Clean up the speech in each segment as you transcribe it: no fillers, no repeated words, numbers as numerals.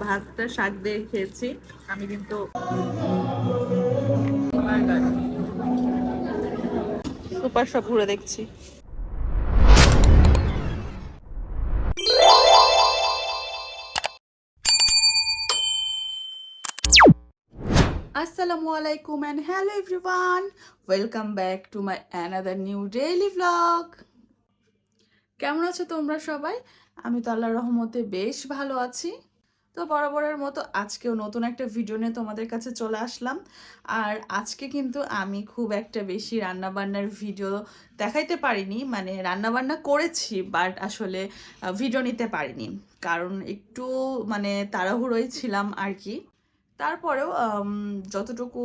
ভাতটা শাক দিয়ে খেয়েছি। আমি কিন্তু সুপার শপ ঘুরে দেখছি। আসসালামু আলাইকুম and hello everyone, welcome back to my another new daily vlog. কেমন আছো তোমরা সবাই? আমি তো আল্লাহর রহমতে বেশ ভালো আছি। তো বরাবরের মতো আজকেও নতুন একটা ভিডিও নিয়ে তোমাদের কাছে চলে আসলাম। আর আজকে কিন্তু আমি খুব একটা বেশি রান্নাবান্নার ভিডিও দেখাইতে পারিনি, মানে রান্নাবান্না করেছি বাট আসলে ভিডিও নিতে পারিনি, কারণ একটু মানে তাড়াহুড়োই ছিলাম আর কি। তারপরেও যতটুকু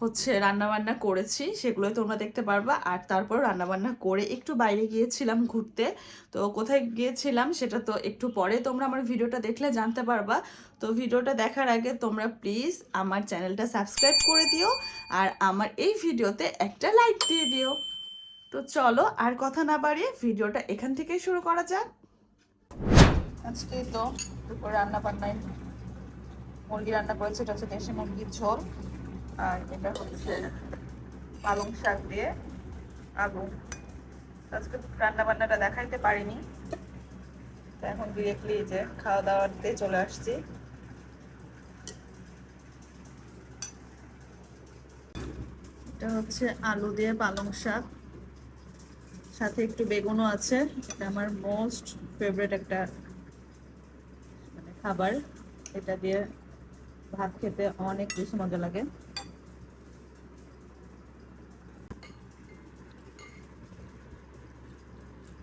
হচ্ছে রান্নাবান্না করেছি সেগুলোই তোমরা দেখতে পারবা। আর তারপর রান্নাবান্না করে একটু বাইরে গিয়েছিলাম ঘুরতে। তো কোথায় গিয়েছিলাম সেটা তো একটু পরে তোমরা আমার ভিডিওটা দেখলে জানতে পারবা। তো ভিডিওটা দেখার আগে তোমরা প্লিজ আমার চ্যানেলটা সাবস্ক্রাইব করে দিও আর আমার এই ভিডিওতে একটা লাইক দিয়ে দিও। তো চলো আর কথা না বাড়িয়ে ভিডিওটা এখান থেকেই শুরু করা যাক। আজকে তো দুপুর রান্না বান্নায় মুরগি রান্না করেছে, এটা হচ্ছে দেশি মুরগির ঝোল। আর এটা হচ্ছে পালং শাক দিয়ে আলু। আজকে রান্না বান্নাটা দেখাইতে পারিনি, তো এখন ডিরেক্টলি যে খাওয়া দাওয়াতে চলে আসছি। এটা হচ্ছে আলু দিয়ে পালং শাক, সাথে একটু বেগুনও আছে। এটা আমার মোস্ট ফেভারিট একটা মানে খাবার। এটা দিয়ে ভাত খেতে অনেক বেশি মজা লাগে।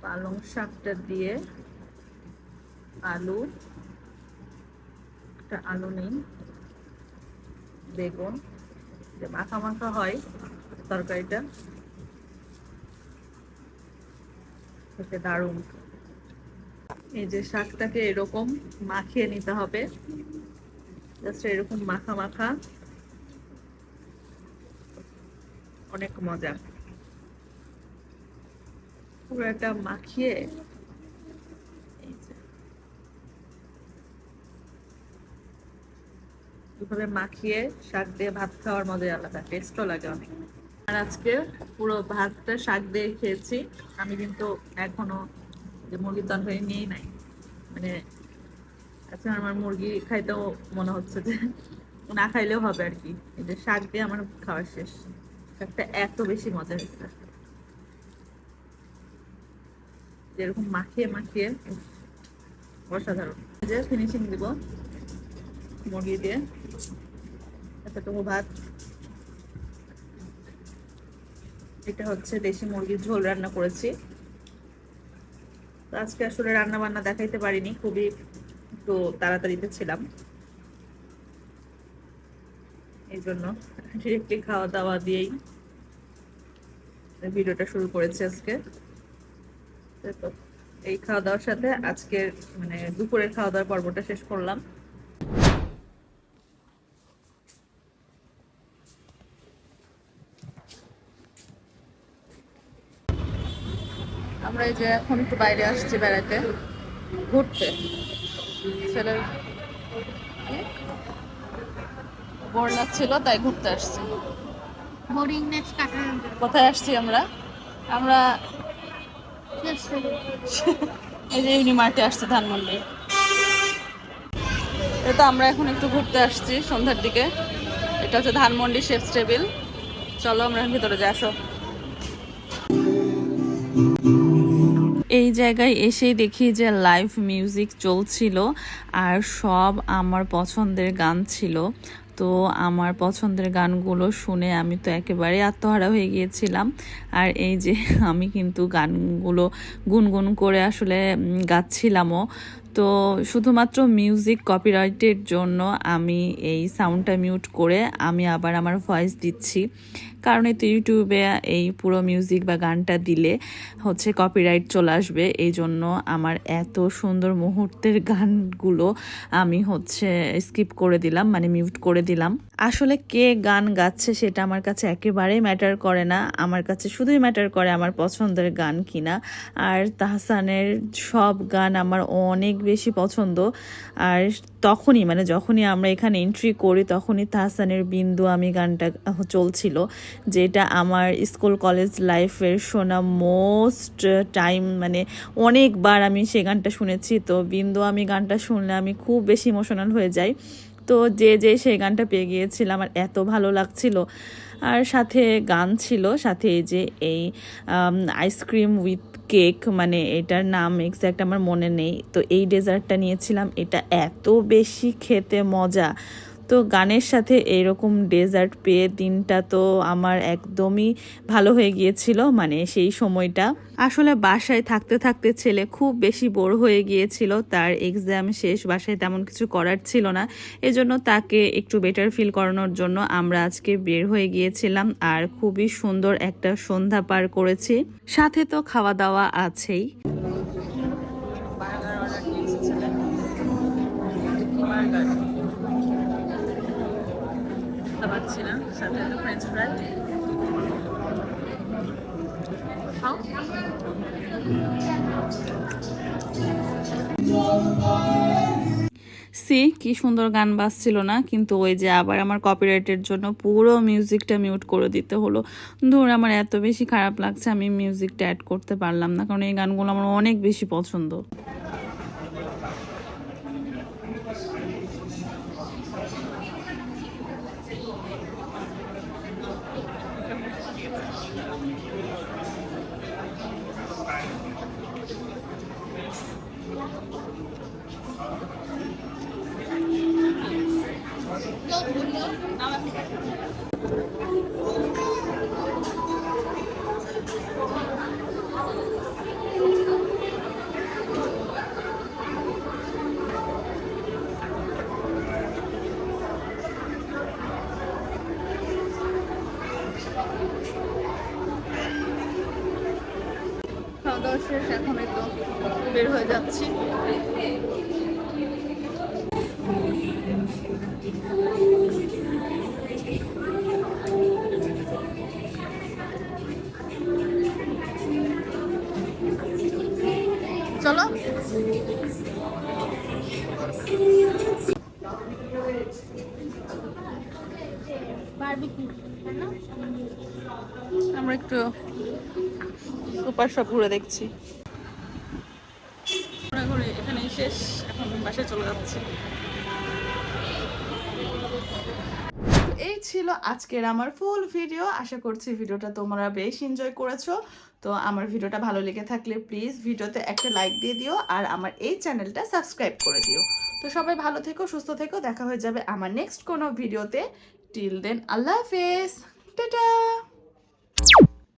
পালং শাকটা দিয়ে আলু, একটা আলু নেই, বেগুন, যে মাখা মাখা হয় তরকারিটা, খেতে দারুণ। এই যে শাকটাকে এরকম মাখিয়ে নিতে হবে, জাস্ট এরকম মাখা মাখা, অনেক মজা। পুরো একটা মাখিয়ে এই যে এভাবে মাখিয়ে শাক দিয়ে ভাত খাওয়ার মজাই আলাদা, টেস্টও লাগে অনেক। আর আজকে পুরো ভাতটা শাক দিয়ে খেয়েছি। আমি কিন্তু এখনো যে মুরগির তরকারি নিয়েই নাই, মানে আচ্ছা আমার মুরগি খাইতেও মনে হচ্ছে যে না খাইলেও হবে আর কি। এই যে শাক দিয়ে আমার খাওয়া শেষ। শাকটা এত বেশি মজা হয়েছে, যেরকম মাখিয়ে মাখিয়ে অসাধারণ। এই যে ফিনিশিং দিব মুরগি দিয়ে, এতটুকু ভাত। এটা হচ্ছে দেশি মুরগির ঝোল রান্না করেছি। তো আজকে আসলে রান্না বান্না দেখাইতে পারিনি, খুবই একটু তাড়াতাড়িতে ছিলাম, এই জন্য ডিরেক্টলি খাওয়া দাওয়া দিয়েই ভিডিওটা শুরু করেছি আজকে। তো এই খাওয়া দাওয়ার সাথে আজকের মানে দুপুরের খাওয়া দাওয়ার পর্বটা শেষ করলাম। আমরা এই যে এখন একটু বাইরে আসছি বেড়াতে, ঘুরতে। ছেলের বোর লাগছিল তাই ঘুরতে আসছি। কোথায় আসছি আমরা? আমরা এই যে ইউনিমার্টে আসছি, ধানমন্ডি। এটা আমরা এখন একটু ঘুরতে আসছি সন্ধ্যার দিকে। এটা হচ্ছে ধানমন্ডি শেফস টেবিল। চলো আমরা ভিতরে যাই, আসো। এই জায়গায় এসেই দেখি যে লাইভ মিউজিক চলছিল আর সব আমার পছন্দের গান ছিল। তো আমার পছন্দের গানগুলো শুনে আমি তো একেবারে আত্মহারা হয়ে গিয়েছিলাম। আর এই যে আমি কিন্তু গানগুলো গুনগুন করে আসলে গাচ্ছিলামও। তো শুধুমাত্র মিউজিক কপিরাইটের জন্য আমি এই সাউন্ডটা মিউট করে আমি আবার আমার ভয়েস দিচ্ছি, কারণ এই তো ইউটিউবে এই পুরো মিউজিক বা গানটা দিলে হচ্ছে কপিরাইট চলে আসবে। এই জন্য আমার এত সুন্দর মুহূর্তের গানগুলো আমি হচ্ছে স্কিপ করে দিলাম, মানে মিউট করে দিলাম। আসলে কে গান গাচ্ছে সেটা আমার কাছে একেবারেই ম্যাটার করে না, আমার কাছে শুধুই ম্যাটার করে আমার পছন্দের গান কিনা। আর তাহসানের সব গান আমার অনেক বেশি পছন্দ। আর তখনই মানে যখনই আমরা এখানে এন্ট্রি করি তখনই তাহসানের বিন্দু আমি গানটা চলছিল, যেটা আমার স্কুল কলেজ লাইফের শোনা মোস্ট টাইম, মানে অনেকবার আমি সেই গানটা শুনেছি। তো বিন্দু আমি গানটা শুনলে আমি খুব বেশি ইমোশনাল হয়ে যাই। তো যে সেই গানটা পেয়ে গিয়েছিলাম, আমার এত ভালো লাগছিল। আর সাথে গান ছিল, সাথে এই যে এই আইসক্রিম উইথ কেক, মানে এটার নাম এক্স্যাক্ট আমার মনে নেই। তো এই ডেজার্টটা নিয়েছিলাম, এটা এত বেশি খেতে মজা। তো গানের সাথে এইরকম ডেজার্ট পেয়ে দিনটা তো আমার একদমই ভালো হয়ে গিয়েছিল। মানে সেই সময়টা আসলে বাসায় থাকতে থাকতে ছেলে খুব বেশি বোর হয়ে গিয়েছিল, তার এক্সাম শেষ, বাসায় তেমন কিছু করার ছিল না। এজন্য তাকে একটু বেটার ফিল করানোর জন্য আমরা আজকে বের হয়ে গিয়েছিলাম আর খুবই সুন্দর একটা সন্ধ্যা পার করেছি। সাথে তো খাওয়া দাওয়া আছেই। পাচ্ছি না, সাথে একটা ফ্রেঞ্চ ফ্রাই। সি কি সুন্দর গান বাজছিল না, কিন্তু ওই যে আবার আমার কপিরাইটের জন্য পুরো মিউজিকটা মিউট করে দিতে হলো। ধর আমার এত বেশি খারাপ লাগছে, আমি মিউজিকটা অ্যাড করতে পারলাম না, কারণ এই গানগুলো আমার অনেক বেশি পছন্দ। খাওয়া দাওয়া শেষ, এখন এই তো বের হয়ে যাচ্ছি। চলো আমরা একটু সুপার শপ ঘুরে দেখছি। ঘুরে এখানেই শেষ, এখন বাসায় চলে যাচ্ছি। এই ছিল আজকের আমার ফুল ভিডিও। আশা করছি ভিডিওটা তোমরা বেশ এনজয় করেছো। তো আমার ভিডিওটা ভালো লেগে থাকলে প্লিজ ভিডিওতে একটা লাইক দিয়ে দিও আর আমার এই চ্যানেলটা সাবস্ক্রাইব করে দিও। তো সবাই ভালো থেকো, সুস্থ থেকো, দেখা হয়ে যাবে আমার নেক্সট কোনো ভিডিওতে। টিল দেন আল্লাহ হাফেজ।